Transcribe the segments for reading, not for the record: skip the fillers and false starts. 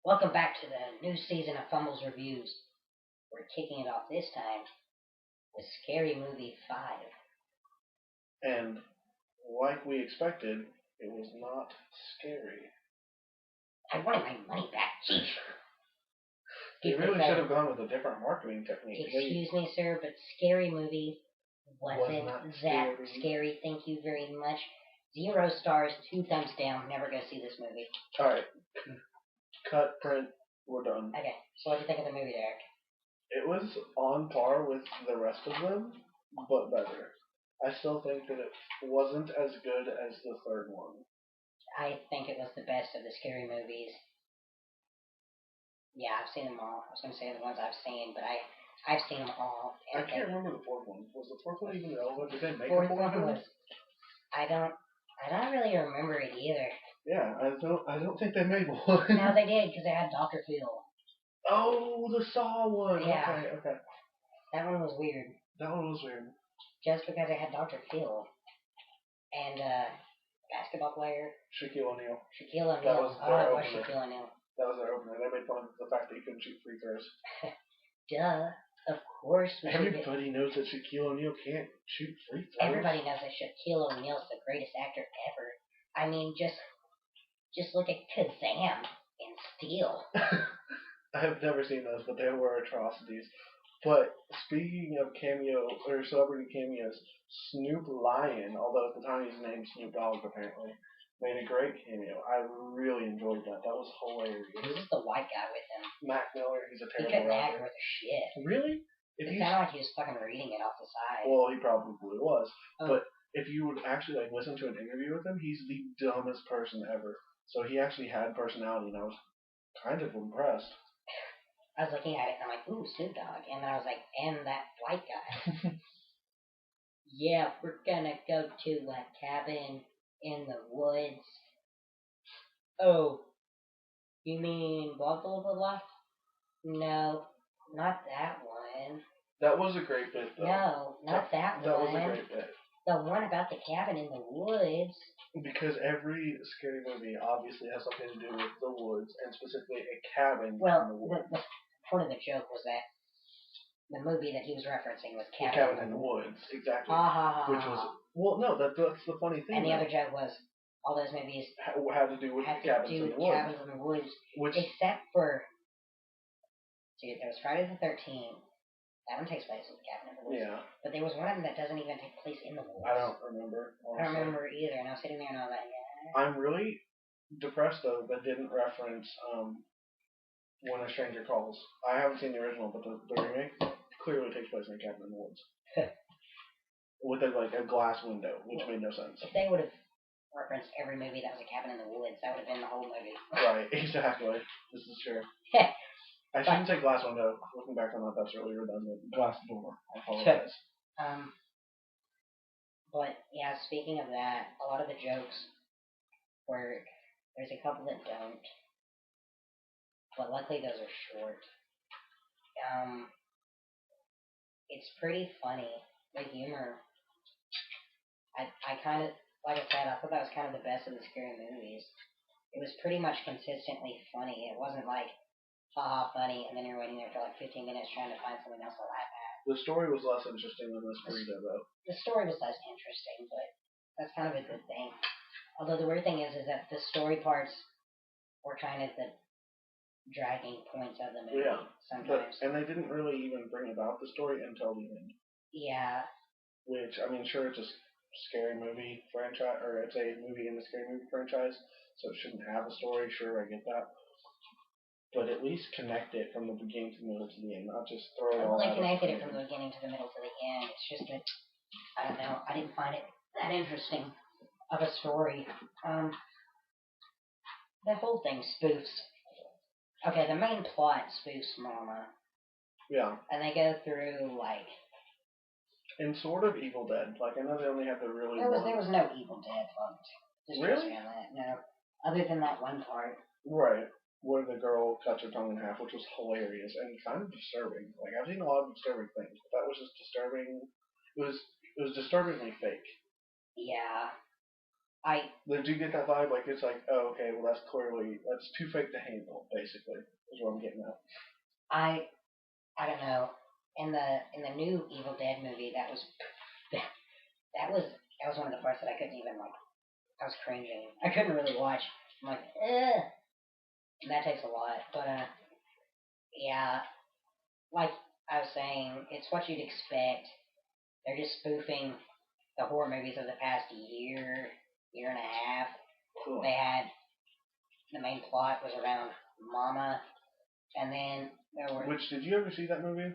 Welcome back to the new season of Fumbles Reviews. We're kicking it off this time with Scary Movie 5. And like we expected, it was not scary. I wanted my money back, Chief. They really should have gone with a different marketing technique. Excuse me, sir, but Scary Movie wasn't that scary. Thank you very much. 0 stars, 2 thumbs down. Never go see this movie. Alright. Cut, print, we're done. Okay, so what do you think of the movie, Derek? It was on par with the rest of them, but better. I still think that it wasn't as good as the third one. I think it was the best of the scary movies. Yeah, I've seen them all. I was going to say the ones I've seen, but I've seen them all. I can't remember the fourth one. Was the fourth one even relevant? Did they make fourth a fourth one? I don't really remember it either. Yeah, I don't think they made one. No, they did, because they had Dr. Phil. Oh, the Saw one. Yeah. Okay. That one was weird. That one was weird. Just because they had Dr. Phil. And, basketball player. Shaquille O'Neal. Shaquille O'Neal. That was their opener. Shaquille O'Neal. That was their opener. They made fun of the fact that you couldn't shoot free throws. Duh. Of course. Everybody knows that Shaquille O'Neal can't shoot free throws. Everybody knows that Shaquille O'Neal's the greatest actor ever. I mean, just look at Kazam in Steel. I have never seen those, but they were atrocities. But speaking of cameo or celebrity cameos, Snoop Lion, although at the time he's named Snoop Dogg apparently, made a great cameo. I really enjoyed that. That was hilarious. Who's the white guy with him? Mac Miller. He's a terrible He couldn't rapper. act worth a shit. Really? It sounded like he was fucking reading it off the side. Well, he probably was. Oh. But if you would actually listen to an interview with him, he's the dumbest person ever. So he actually had personality, and I was kind of impressed. I was looking at it, and I'm like, ooh, Snoop Dogg. And then I was like, and that white guy. Yeah, we're gonna go to a cabin in the woods. Oh, you mean blah, blah, blah, blah? No, not that one. That was a great bit, though. No, not that one. That was a great bit. The one about the cabin in the woods. Because every scary movie obviously has something to do with the woods, and specifically a cabin in the woods. The part of the joke was that the movie that he was referencing was Cabin in the Woods. Exactly. Which was, well, no, that's the funny thing. And the other joke was, all those movies had to do with cabins in the woods. Except for, dude, there was Friday the 13th. That one takes place in the cabin in the woods. Yeah. But there was one of them that doesn't even take place in the woods. I don't remember. Honestly. I don't remember either, and I was sitting there and I was like, yeah. I'm really depressed, though, that didn't reference When a Stranger Calls. I haven't seen the original, but the remake clearly takes place in a cabin in the woods. With a glass window, which made no sense. If they would have referenced every movie that was a cabin in the woods, that would have been the whole movie. Right, exactly. This is true. I shouldn't say glass window. Looking back on that, that's really redundant. Glass door. I apologize. But, yeah, speaking of that, a lot of the jokes work. There's a couple that don't. But luckily those are short. It's pretty funny. The humor. I kind of, like I said, I thought that was kind of the best of the scary movies. It was pretty much consistently funny. It wasn't like, haha, funny, and then you're waiting there for like 15 minutes trying to find something else to laugh at. The story was less interesting than this burrito, though. The story was less interesting, but that's kind of a good thing. Although the weird thing is that the story parts were kind of the dragging points of the movie sometimes. And they didn't really even bring about the story until the end. Yeah. Which, I mean, sure, it's a scary movie franchise, or it's a movie in the scary movie franchise, so it shouldn't have a story. Sure, I get that. But at least connect it from the beginning to the middle to the end, not just throw it all out. They connected it from the beginning to the middle to the end. It's just that, I don't know, I didn't find it that interesting of a story. The whole thing spoofs. Okay, the main plot spoofs Mama. Yeah. And they go through, like... And sort of Evil Dead. Like, I know they only have the really... There was no Evil Dead, folks. Really? No. Other than that one part. Right. Where the girl cuts her tongue in half, which was hilarious and kind of disturbing. Like, I've seen a lot of disturbing things, but that was just disturbing. It was disturbingly fake. Yeah. Did you get that vibe? Like, it's like, oh, okay, well, that's too fake to handle, basically, is what I'm getting at. I don't know. In the new Evil Dead movie, that was one of the parts that I couldn't even like. I was cringing. I couldn't really watch. I'm like, ugh. And that takes a lot. But yeah, like I was saying, it's what you'd expect. They're just spoofing the horror movies of the past year and a half. Cool. They had the main plot was around Mama, and then there were. Which, did you ever see that movie?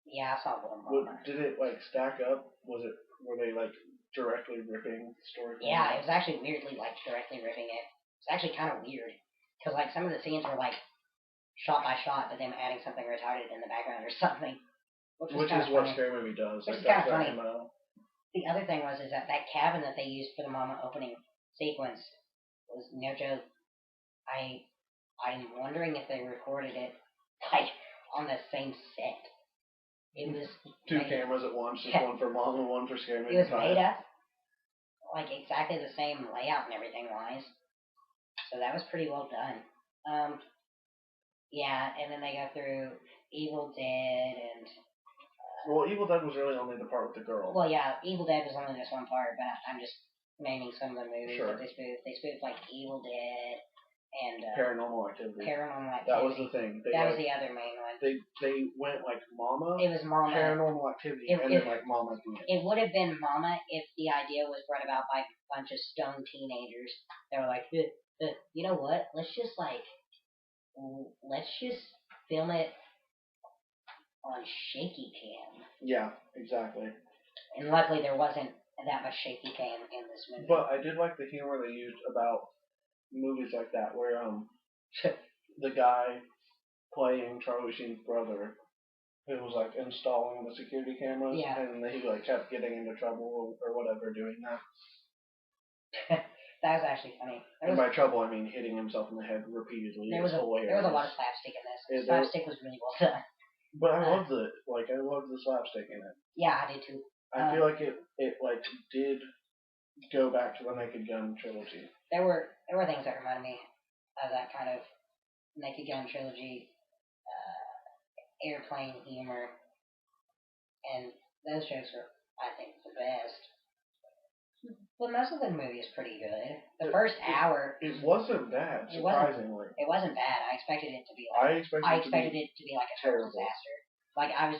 Yeah, I saw Mama. Did it like stack up? Were they like directly ripping the story? Yeah, it was actually weirdly like directly ripping it. It's actually kind of weird because like some of the scenes were like shot by shot, but them adding something retarded in the background or something. Which is what Scary Movie does. Which is kind of funny. The other thing was that cabin that they used for the Mama opening sequence was no joke. I'm wondering if they recorded it like on the same set. It was two cameras at once, just one for Mom and one for Scary Movie. It was made up like exactly the same layout and everything wise. So that was pretty well done. Yeah, and then they go through Evil Dead and. Well, Evil Dead was really only the part with the girl. Well, yeah, Evil Dead was only this one part, but I'm just naming some of the movies that they spoofed. They spoofed like Evil Dead and Paranormal Activity. That was the thing. That was the other main one. They went like Mama. It was Mama. Paranormal Activity, and then like Mama at the end. It would have been Mama if the idea was brought about by a bunch of stoned teenagers. They were like, you know what? Let's just film it on shaky cam. Yeah, exactly. And luckily there wasn't that much shaky cam in this movie. But I did like the humor they used about movies like that, where the guy playing Charlie Sheen's brother, who was like installing the security cameras, and he like kept getting into trouble or whatever doing that. That was actually funny. And by trouble, I mean hitting himself in the head repeatedly. There was a lot of slapstick in this. The slapstick was really well done. But I loved it. Like, I loved the slapstick in it. Yeah, I did too. I feel like it like did go back to the Naked Gun trilogy. There were things that reminded me of that kind of Naked Gun trilogy, airplane humor, and those jokes were, I think, the best. But most of the movie is pretty good. The first hour. It wasn't bad, surprisingly. It wasn't bad. I expected it to be like. I expected it to be like a total disaster. Like I was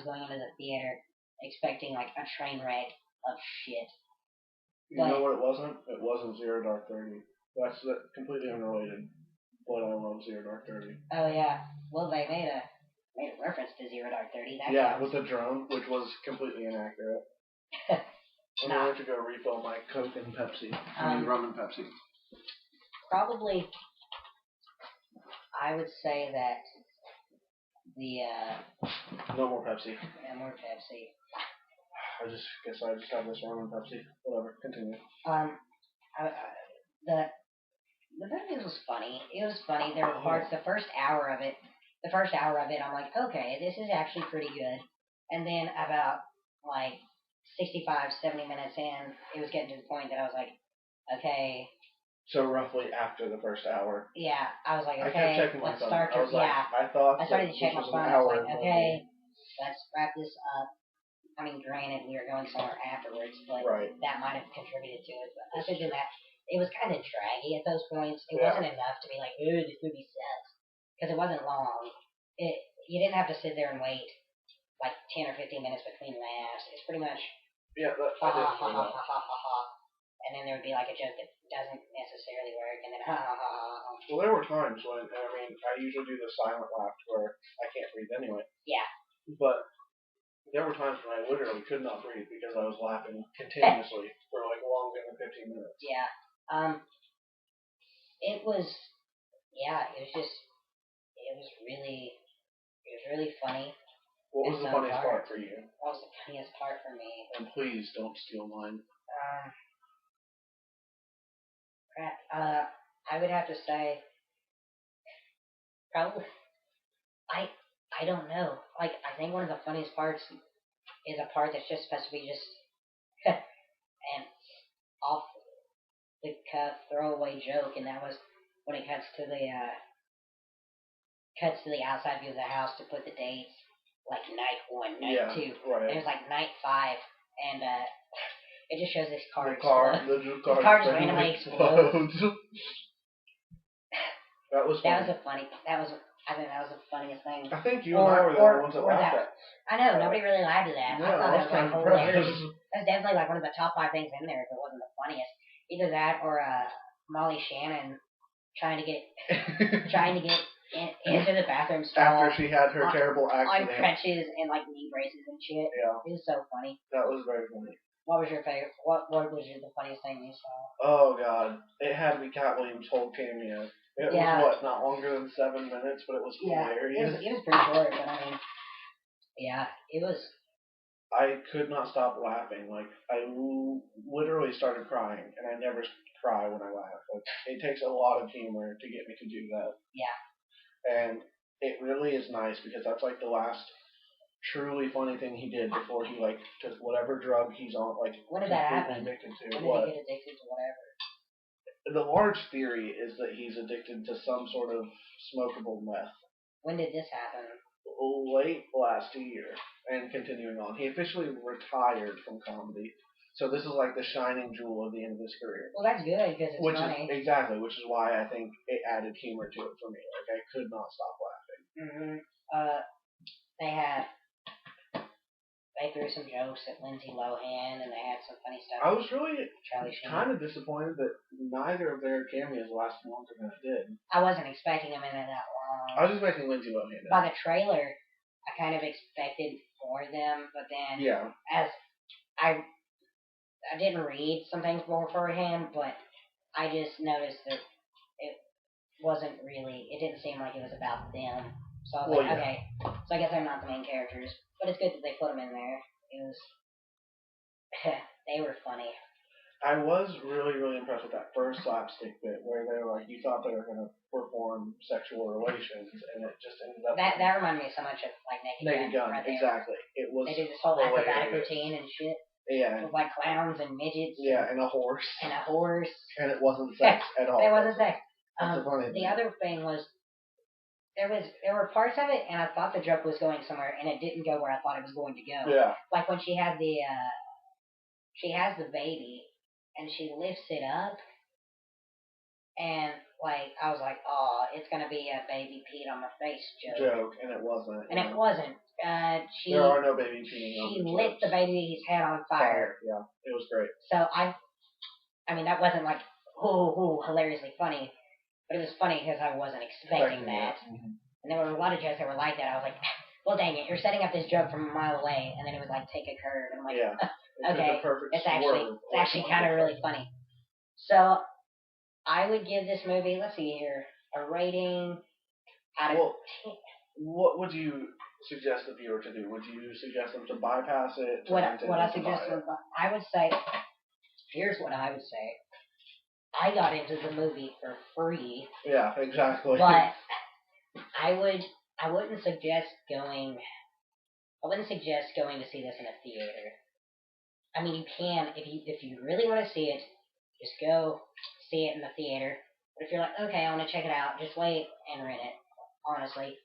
going into the theater expecting like a train wreck of shit. You know what it wasn't? It wasn't Zero Dark 30. That's completely unrelated. But I love Zero Dark 30. Oh yeah. Well, they made a reference to Zero Dark 30. With the drone, which was completely inaccurate. I'm going to go refill my Coke and Pepsi. Rum and Pepsi. Probably, I would say that the... No more Pepsi. No more Pepsi. I guess I just have this rum and Pepsi. Whatever, continue. The movie was funny. It was funny. There were parts, the first hour of it, I'm like, okay, this is actually pretty good. And then about, like, 65, 70 minutes in, it was getting to the point that I was like, okay. So roughly after the first hour. Yeah, I was like, okay, let's start to, I thought I started to check my phone. I was like, okay, let's wrap this up. I mean, granted, we were going somewhere afterwards, but that might have contributed to it. But other than that, it was kind of draggy at those points. It wasn't enough to be like, ooh, this movie sucks. Because it wasn't long. You didn't have to sit there and wait like 10 or 15 minutes between laughs. It's pretty much ha ha ha ha ha ha ha. And then there would be like a joke that doesn't necessarily work, and then ha ha ha ha. Well, there were times when, I usually do the silent laugh where I can't breathe anyway. Yeah. But there were times when I literally could not breathe because I was laughing continuously for like longer than 15 minutes. Yeah. It was really funny. What was the funniest part for you? What was the funniest part for me? And please don't steal mine. Crap. I would have to say, probably, I don't know. Like, I think one of the funniest parts is a part that's just supposed to be just and awful. throwaway joke, and that was when it cuts to the outside view of the house to put the dates, like night 1, night 2, right. and it was like night 5, and it just shows this car explode. The car just randomly explodes. That was funny. I think that was the funniest thing. I think you and I were the only ones that laughed at. I know, nobody really laughed at that. Yeah, I thought that was like hilarious. hilarious. That's definitely like one of the top 5 things in there if it wasn't the funniest. Either that or Molly Shannon trying to get into the bathroom stall after she had her terrible accident on crutches and like knee braces and shit. Yeah, it was so funny. That was very funny. What was your favorite? What was the funniest thing you saw? Oh God, it had to be Cat Williams' whole cameo. It was not longer than 7 minutes, but it was hilarious. It was pretty short, but I mean, yeah, it was. I could not stop laughing. Like I literally started crying, and I never cry when I laugh. Like, it takes a lot of humor to get me to do that. Yeah. And it really is nice because that's like the last truly funny thing he did before he like took whatever drug he's on. Like when did that happen? Addicted to. When did he get addicted to whatever? The large theory is that he's addicted to some sort of smokable meth. When did this happen? Late last year, and continuing on. He officially retired from comedy. So this is like the shining jewel of the end of his career. Well, that's good because it's funny. Which is why I think it added humor to it for me. Like I could not stop laughing. They threw some jokes at Lindsay Lohan, and they had some funny stuff. I was really kind of disappointed that neither of their cameos lasted longer than it did. I wasn't expecting them in it that long. I was expecting Lindsay Lohan. By the trailer, I kind of expected more of them, but then as I didn't read some things beforehand, but I just noticed that it wasn't really. It didn't seem like it was about them. So I was okay. So I guess they're not the main characters. But it's good that they put them in there. It was... they were funny. I was really, really impressed with that first slapstick bit where they were like, you thought they were going to perform sexual relations, and it just ended up... That reminded me so much of, like, Naked Gun. Right exactly. It was They did this whole acrobatic routine and shit. Yeah. With, like, clowns and midgets. Yeah, and a horse. And it wasn't sex at all. It wasn't sex. The other thing was... There were parts of it, and I thought the joke was going somewhere, and it didn't go where I thought it was going to go. Yeah. Like when she has the baby, and she lifts it up, and like I was like, oh, it's gonna be a baby peed on my face joke. And it wasn't. And it wasn't. There are no baby peeing on. She lit the baby's head on fire. Yeah, it was great. So I mean that wasn't like hilariously funny. But it was funny because I wasn't expecting that. Mm-hmm. And there were a lot of jokes that were like that. I was like, well, dang it, you're setting up this joke from a mile away. And then it would, like, take a curve. And I'm like, okay, it's actually kind of really funny. So, I would give this movie, let's see here, a rating out of 10. What would you suggest the viewer to do? Would you suggest them to bypass it? What I suggest them, I would say, here's what I would say. I got into the movie for free. Yeah, exactly. But I wouldn't suggest going to see this in a theater. I mean, you can if you really want to see it, just go see it in the theater. But if you're like, okay, I want to check it out, just wait and rent it. Honestly,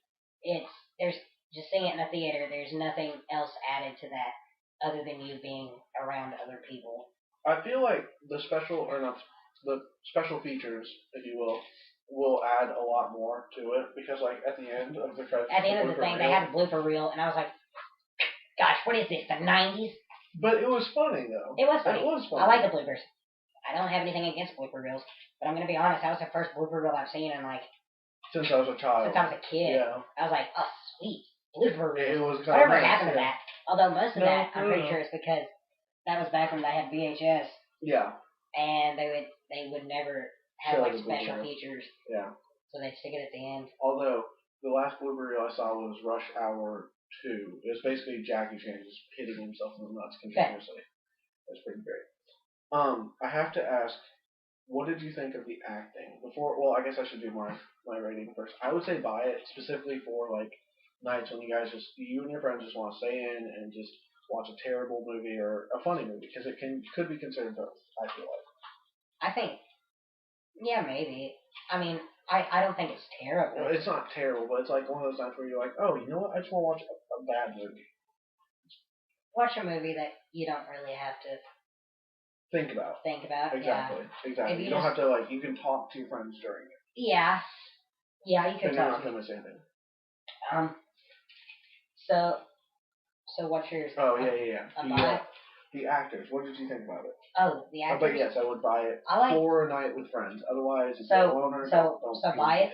there's just seeing it in a theater. There's nothing else added to that other than you being around other people. I feel like the special features, if you will add a lot more to it, because like at the end of the credits, at the end of the thing, they had a blooper reel, and I was like, gosh, what is this, the 90s? But it was funny though. It was funny. I like the bloopers. I don't have anything against blooper reels, but I'm gonna be honest, that was the first blooper reel I've seen in like since I was a child. Since I was a kid. Yeah. I was like, oh sweet, blooper reel. It was whatever happened to that? Although most of that, I'm pretty sure it's because that was back when they had VHS. Yeah. And they would never have like special features. Yeah. So they'd stick it at the end. Although the last blooper reel I saw was Rush Hour 2. It was basically Jackie Chan just hitting himself in the nuts continuously. It was pretty great. I have to ask, what did you think of the acting? Well, I guess I should do my rating first. I would say buy it specifically for like nights when you and your friends just want to stay in and just watch a terrible movie or a funny movie, because it could be considered both, I feel like. I think, yeah, maybe. I mean, I don't think it's terrible. No, it's not terrible, but it's like one of those times where you're like, oh, you know what? I just want to watch a bad movie. Watch a movie that you don't really have to think about. Exactly. Yeah. Exactly. You don't have to, like, you can talk to your friends during it. Yeah. Yeah, you can and talk. You're not going to miss anything. So what's yours? Oh, yeah. The actors. What did you think about it? Oh, the actors. But yes, I would buy it for a night with friends. Otherwise, if you're alone or don't buy it.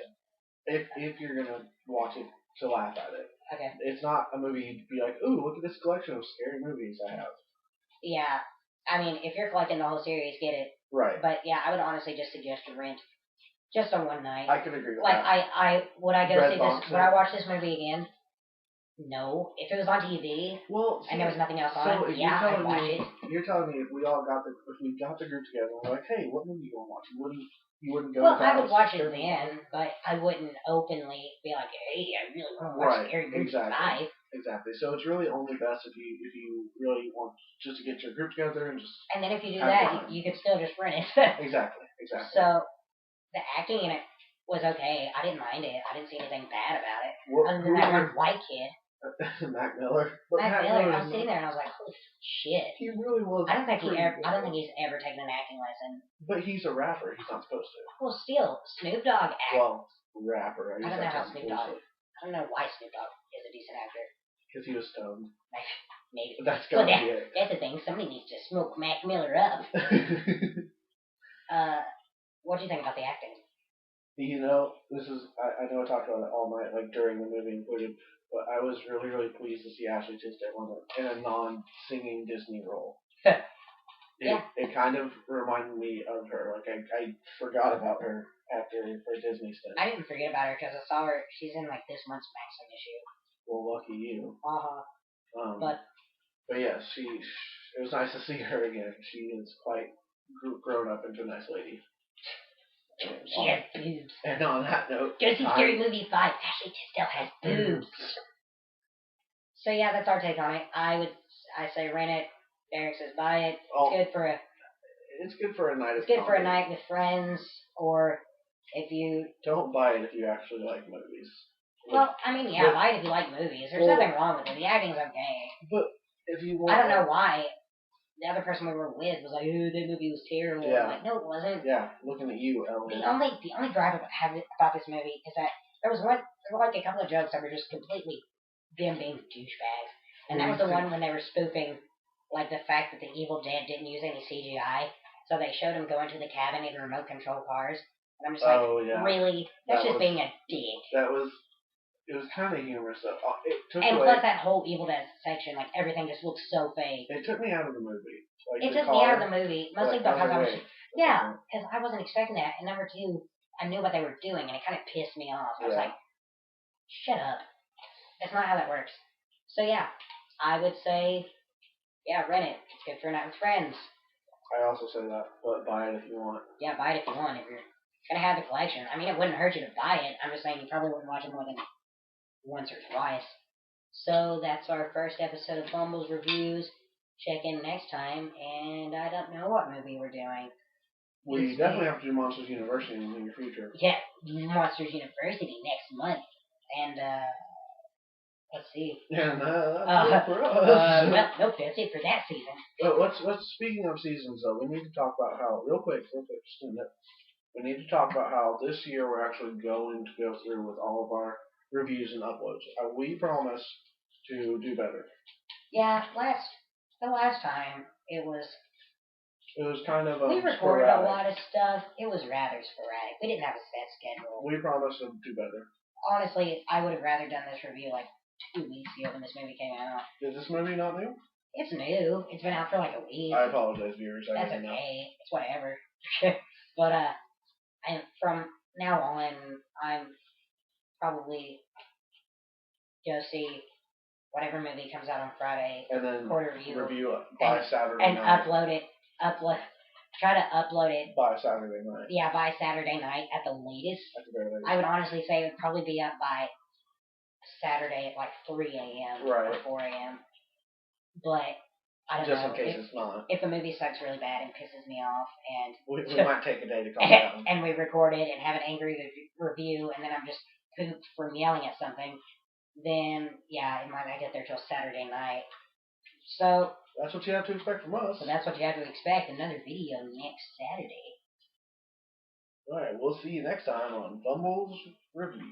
If you're gonna watch it to laugh at it. Okay. It's not a movie you'd be like, ooh, look at this collection of scary movies I have. Yeah, I mean, if you're collecting the whole series, get it. Right. But yeah, I would honestly just suggest to rent just on one night. I could agree with that. Would I go see this? Would I watch this movie again? No. If it was on TV, and there was nothing else on, I'd watch it. You're telling me if we got the group together, and we're like, hey, what movie you want to watch? You wouldn't go. Well, I would watch it then, but I wouldn't openly be like, hey, I really want to watch Scary Movie 5. Exactly. So it's really only best if you really want just to get your group together and just. And then if you do that, you could still just rent it. Exactly. So the acting in it was okay. I didn't mind it. I didn't see anything bad about it. Other than that one white kid. Mac Miller. Mac Miller. I was sitting there and I was like, holy shit. He really was. I don't think he's ever taken an acting lesson. But he's a rapper. He's not supposed to. Well, still, Snoop Dogg acts. Well, rapper. I don't know how Snoop Dogg. I don't know why Snoop Dogg is a decent actor. Because he was stoned. Maybe. That's gotta be it. That's the thing. Somebody needs to smoke Mac Miller up. What do you think about the acting? You know, I know I talked about it all night, like during the movie included, but I was really, really pleased to see Ashley Tisdale in a non-singing Disney role. It kind of reminded me of her. Like, I forgot about her after her Disney stuff. I didn't forget about her because I saw her. She's in, like, this month's Maxim issue. Well, lucky you. Uh-huh. But yeah, it was nice to see her again. She is quite grown up into a nice lady. She has boobs. And on that note, go see Scary Movie 5. Ashley Tisdale has boobs. So yeah, that's our take on it. I say rent it. Derek says buy it. It's good for a night. It's good for a night with friends, or if you don't buy it if you actually like movies. Well, I mean, buy it if you like movies. There's nothing wrong with it. The acting's okay. But if you want, I don't know why. The other person we were with was like, "Ooh, that movie was terrible." Yeah. I'm like, no, it wasn't. Yeah, looking at you, Ellen. The only drive I have about this movie is that there were like a couple of jokes that were just completely them being douchebags, and that was the one when they were spoofing like the fact that the Evil Dead didn't use any CGI, so they showed him going to the cabin in remote control cars, and I'm just like, really? That's just being a dick. It was kind of humorous though. Plus that whole Evil Dead section, like everything just looks so fake. It took me out of the movie. It took me out of the movie, mostly because I was because I wasn't expecting that. And number two, I knew what they were doing, and it kind of pissed me off. I was like, shut up. That's not how that works. So yeah, I would say, rent it. It's good for a night with friends. I also say that, but buy it if you want. Yeah, buy it if you want. If you're gonna have the collection, I mean, it wouldn't hurt you to buy it. I'm just saying you probably wouldn't watch it more than once or twice. So that's our first episode of Fumbles Reviews. Check in next time, and I don't know what movie we're doing. We definitely have to do Monsters University in the near future. Yeah, Monsters University next month. And, let's see. And, for us. Well, no, that's it for that season. Let's speaking of seasons, though, we need to talk about how, real quick, just a minute. We need to talk about how this year we're actually going to go through with all of our reviews and uploads. We promise to do better. Yeah, the last time it was kind of we recorded sporadic. A lot of stuff. It was rather sporadic. We didn't have a set schedule. We promise to do better. Honestly, I would have rather done this review like 2 weeks ago when this movie came out. Is this movie not new? It's new. It's been out for like a week. I apologize, viewers. That's okay. Know. It's whatever. But and from now on, I'm probably go see whatever movie comes out on Friday, and then review it by Saturday night. And upload it. Try to upload it by Saturday night. Yeah, by Saturday night at the latest. At the very latest. I would honestly say it would probably be up by Saturday at like 3 a.m. Right. Or 4 a.m. But I don't just know. in case it's not. If a movie sucks really bad and pisses me off, and We might take a day to calm down. and we record it and have an angry review, and then I'm just pooped from yelling at something, then yeah, it might not get there till Saturday night. So that's what you have to expect from us. So that's what you have to expect. Another video next Saturday. Alright, we'll see you next time on Fumbles Review.